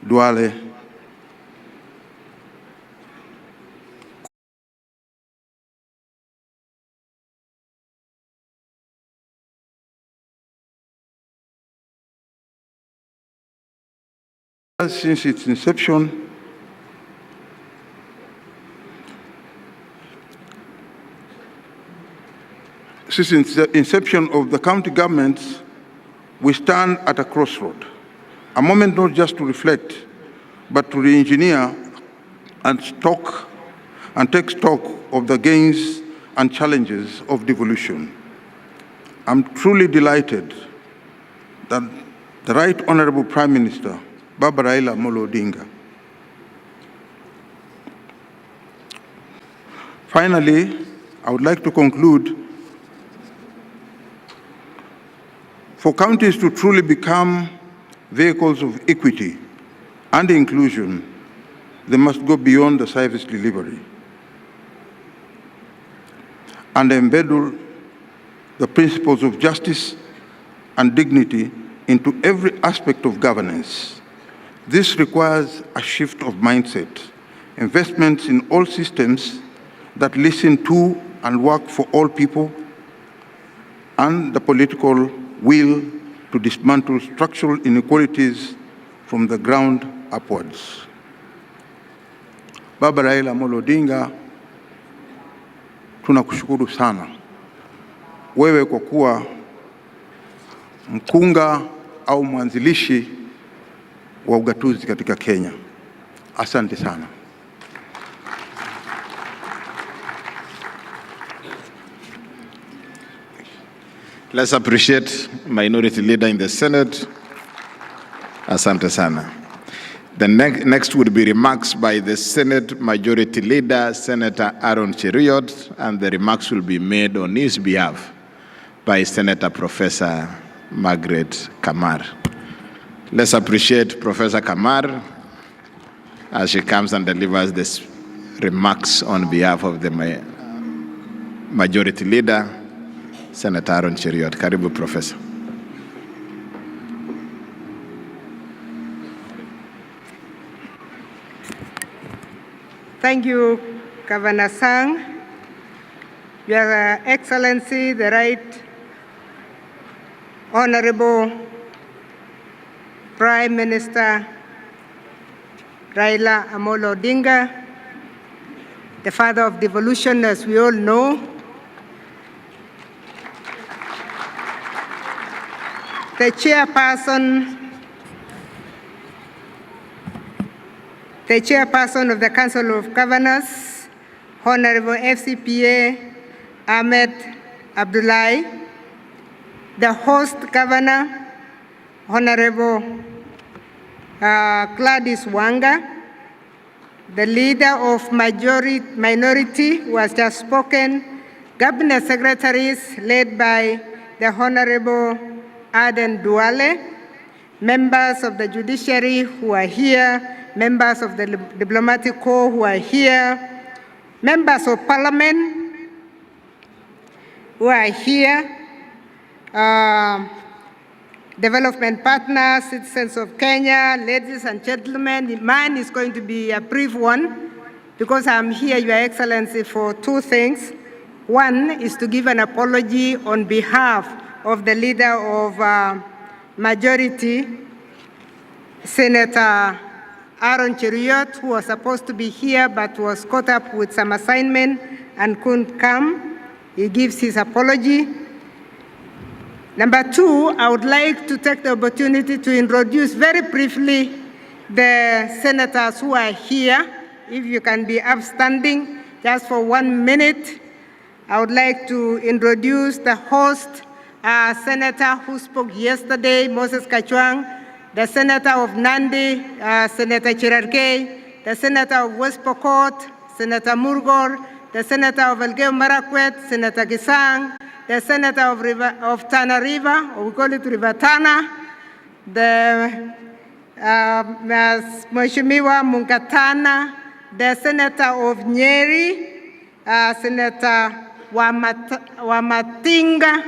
Duale, since its inception, of the county governments, we stand at a crossroad, a moment not just to reflect, but to re-engineer and take stock of the gains and challenges of devolution. I'm truly delighted that the Right Honorable Prime Minister, Raila Odinga, finally, I would like to conclude, for counties to truly become vehicles of equity and inclusion, they must go beyond the service delivery and embed the principles of justice and dignity into every aspect of governance. This requires a shift of mindset, investments in all systems that listen to and work for all people, and the political will to dismantle structural inequalities from the ground upwards. Baba Raila Odinga, tunakushukuru sana wewe kwa kuwa mkunga au mwanzilishi wa ugatuzi katika Kenya. Asante sana. Let's appreciate Minority Leader in the Senate. Asante sana. The next would be remarks by the Senate Majority Leader, Senator Aaron Cheruiyot, and the remarks will be made on his behalf by Senator Professor Margaret Kamar. Let's appreciate Professor Kamar as she comes and delivers this remarks on behalf of the Majority Leader, Senator Aaron Cheruiyot. Karibu, Professor. Thank you, Governor Sang. Your Excellency, the Right Honorable Prime Minister Raila Amolo Odinga, the father of devolution, as we all know, the chairperson of the Council of Governors, Honorable FCPA Ahmed Abdullahi, the host governor, Honorable Gladys Wanga, the leader of minority who has just spoken, cabinet secretaries led by the Honorable Aden Duale, members of the judiciary who are here, members of the diplomatic corps who are here, members of parliament who are here, development partners, citizens of Kenya, ladies and gentlemen. Mine is going to be a brief one because I'm here, Your Excellency, for two things. One is to give an apology on behalf of the leader of majority, Senator Aaron Cheruiyot, who was supposed to be here but was caught up with some assignment and couldn't come. He gives his apology. Number two, I would like to take the opportunity to introduce very briefly the senators who are here. If you can be upstanding just for 1 minute. I would like to introduce the host, senator who spoke yesterday, Moses Kachwang, the senator of Nandi, Senator Chirarkei, the senator of West Pokot, Senator Murgor, the senator of Elgeyo Marakwet, Senator Gisang, the senator of Tana River, or we call it River Tana, the Mheshimiwa Munkatana, the senator of Nyeri, Senator Wamatinga,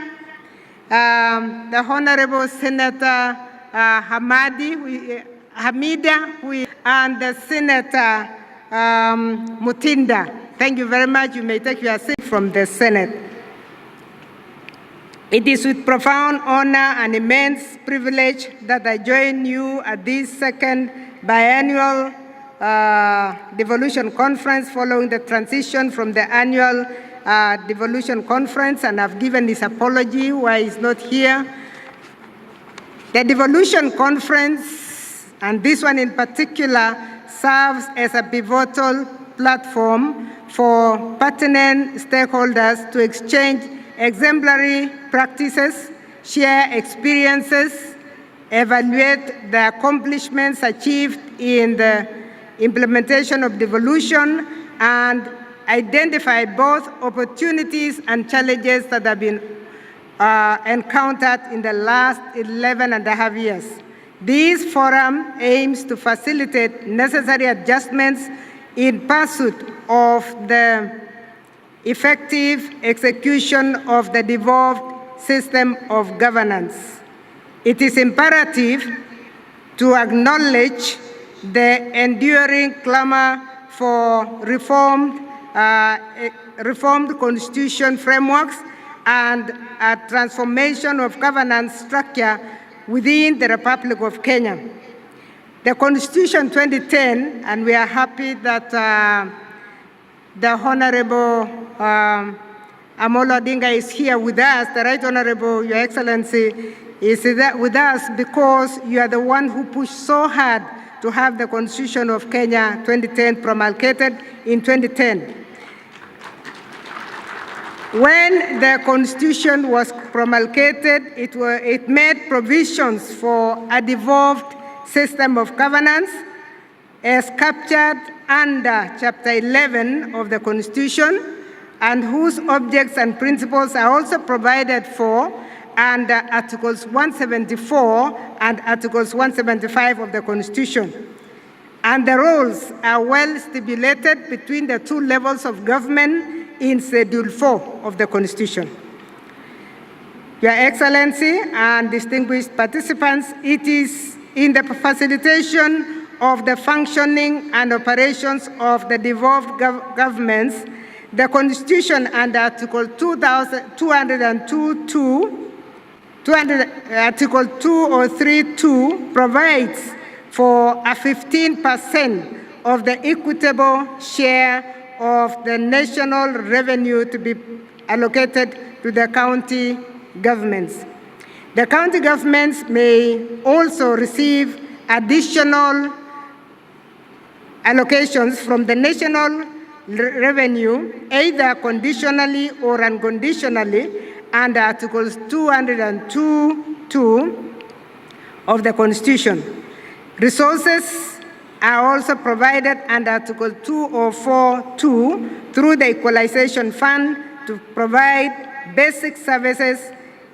the Honorable Senator Hamadi, Hamida, and the Senator Mutinda. Thank you very much. You may take your seat from the Senate. It is with profound honor and immense privilege that I join you at this second biannual Devolution Conference following the transition from the annual Devolution Conference, and I've given his apology why he's not here. The Devolution Conference, and this one in particular, serves as a pivotal platform for pertinent stakeholders to exchange exemplary practices, share experiences, evaluate the accomplishments achieved in the implementation of devolution, and identify both opportunities and challenges that have been encountered in the last 11.5 years. This forum aims to facilitate necessary adjustments in pursuit of the effective execution of the devolved system of governance. It is imperative to acknowledge the enduring clamor for reformed constitution frameworks and a transformation of governance structure within the Republic of Kenya. The Constitution 2010, and we are happy that the Honorable Amolo Odinga is here with us. The Right Honorable, Your Excellency, is with us because you are the one who pushed so hard to have the Constitution of Kenya 2010 promulgated in 2010. When the Constitution was promulgated, it made provisions for a devolved system of governance as captured under Chapter 11 of the Constitution, and whose objects and principles are also provided for under Articles 174 and Articles 175 of the Constitution. And the roles are well stipulated between the two levels of government in Schedule 4 of the Constitution. Your Excellency and distinguished participants, it is in the facilitation of the functioning and operations of the devolved governments, the Constitution under Article 203.2 provides for a 15% of the equitable share of the national revenue to be allocated to the county governments. The county governments may also receive additional allocations from the national revenue, either conditionally or unconditionally, under Articles 202.2 of the Constitution. Resources are also provided under Article 204.2 through the Equalization Fund to provide basic services,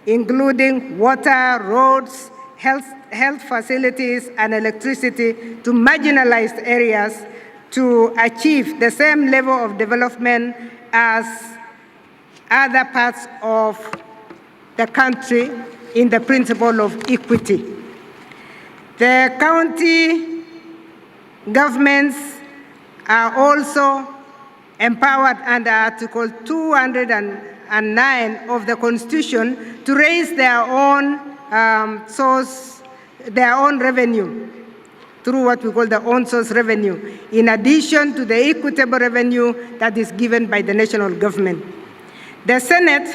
including water, roads, health facilities, and electricity to marginalized areas to achieve the same level of development as other parts of the country in the principle of equity. The county governments are also empowered under Article 209 of the Constitution to raise their own revenue through what we call the own source revenue, in addition to the equitable revenue that is given by the national government. The Senate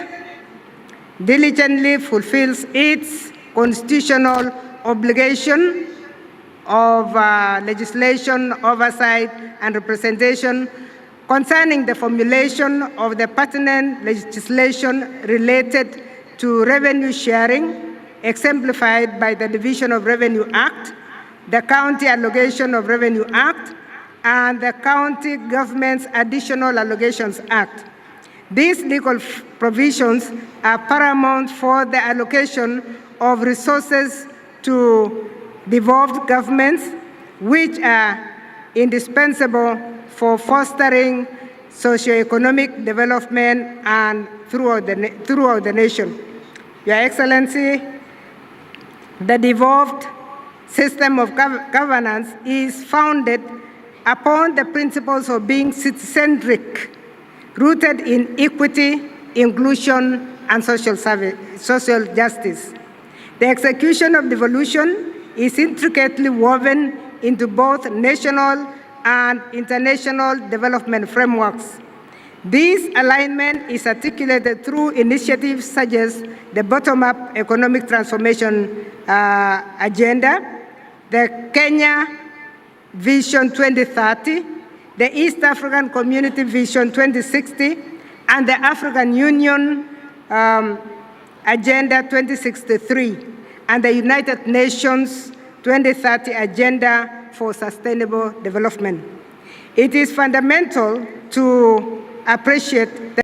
diligently fulfills its constitutional obligation of legislation, oversight, and representation concerning the formulation of the pertinent legislation related to revenue sharing, exemplified by the Division of Revenue Act, the County Allocation of Revenue Act, and the County Government's Additional Allocations Act. These legal provisions are paramount for the allocation of resources to devolved governments, which are indispensable for fostering socioeconomic development and throughout the nation. Your Excellency, the devolved system of governance is founded upon the principles of being citizen-centric, rooted in equity, inclusion, and social justice. The execution of devolution is intricately woven into both national and international development frameworks. This alignment is articulated through initiatives such as the bottom-up economic transformation agenda, the Kenya Vision 2030, the East African Community Vision 2060, and the African Union Agenda 2063, and the United Nations 2030 Agenda for Sustainable Development. It is fundamental to appreciate the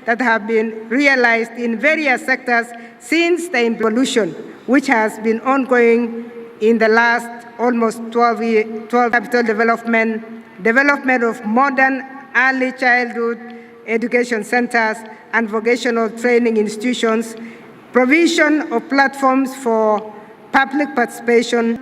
that have been realized in various sectors since the evolution, which has been ongoing in the last almost 12 years. Capital development of modern early childhood education centers and vocational training institutions, provision of platforms for public participation,